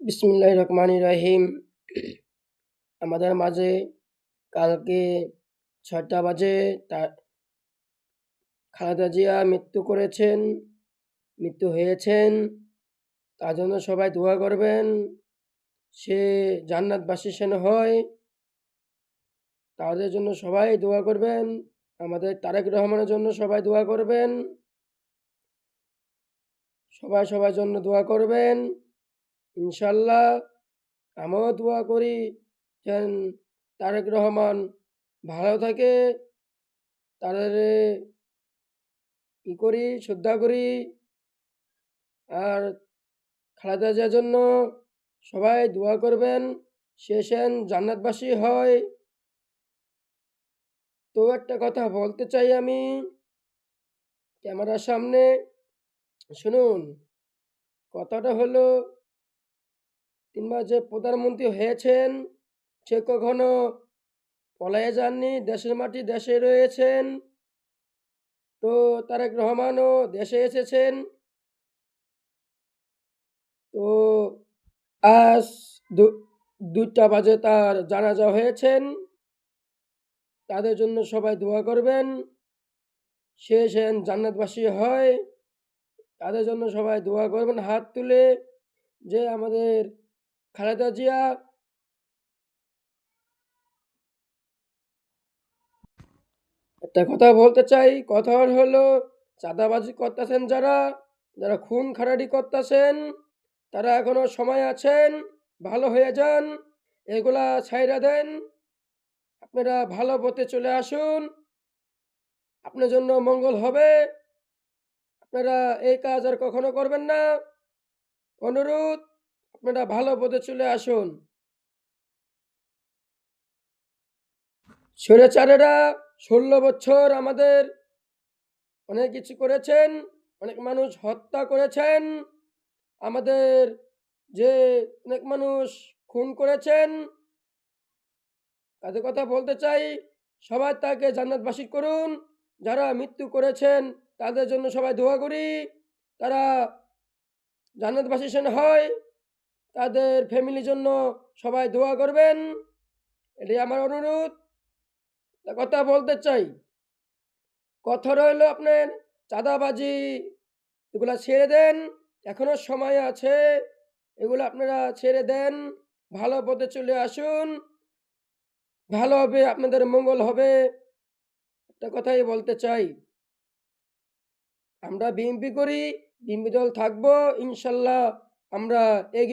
বিসমিল্লাহির রহমানির রহিম। আমাদের মাঝে কালকে ৬টা বাজে তার খালেদা জিয়া মৃত্যু হয়েছেন। তার জন্য সবাই দোয়া করবেন। সে জান্নাতবাসী যেন হয়, তাদের জন্য সবাই দোয়া করবেন। আমাদের তারেক রহমানের জন্য সবাই দোয়া করবেন। সবাই সবার জন্য দোয়া করবেন। ইনশাআল্লাহ আমিও দোয়া করি যেন তারেক রহমান ভালো থাকে, তাদের শ্রদ্ধা করি। আর খালেদা জিয়ার জন্য সবাই দোয়া করবেন, সে যেন জান্নাতবাসী হয়। তো একটা কথা বলতে চাই আমি ক্যামেরার সামনে, শুনুন। কথাটা হলো, তিনবার যে প্রধানমন্ত্রী হয়েছেন সে কখনো পলায়ে যাননি, দেশের মাটি দেশে রয়েছেন। তো তারেক রহমানও দেশে এসেছেন। তো আজ 2টা বাজে তার জানাজা হয়েছেন। তাদের জন্য সবাই দোয়া করবেন, সে যেন জান্নাতবাসী হয়। তাদের জন্য সবাই দোয়া করবেন হাত তুলে, যে আমাদের খালেদা জিয়া। একটা কথা বলতে চাই, কথা হলো, চাঁদাবাজি করতেছেন যারা, যারা খুন খারাপি করতেছেন, তারা এখনো সময় আছেন, ভালো হয়ে যান, এগুলা ছাইড়া দেন। আপনারা ভালো পথে চলে আসুন, আপনার জন্য মঙ্গল হবে। আপনারা এই কাজ আর কখনো করবেন না। অনুরোধ, আপনারা ভালো পথে চলে আসুন। স্বৈরাচারেরা 16 বছর আমাদের অনেক কিছু করেছেন, অনেক মানুষ হত্যা করেছেন, আমাদের যে অনেক মানুষ খুন করেছেন। তাদের কথা বলতে চাই, সবাই তাকে জান্নাতবাসী করুন। যারা মৃত্যু করেছেন তাদের জন্য সবাই দোয়া করি, তারা জান্নাতবাসী যেন হয়। তাদের ফ্যামিলির জন্য সবাই দোয়া করবেন, এটাই আমার অনুরোধ। কথা বলতে চাই, কথা রইল আপনার চাঁদাবাজি এগুলা ছেড়ে দেন, এখনো সময় আছে। এগুলো আপনারা ছেড়ে দেন, ভালো পথে চলে আসুন, ভালো হবে, আপনাদের মঙ্গল হবে। একটা কথাই বলতে চাই, আমরা বিএনপি করি, বিএনপি দল থাকবো ইনশাল্লাহ। আমরা এগিয়ে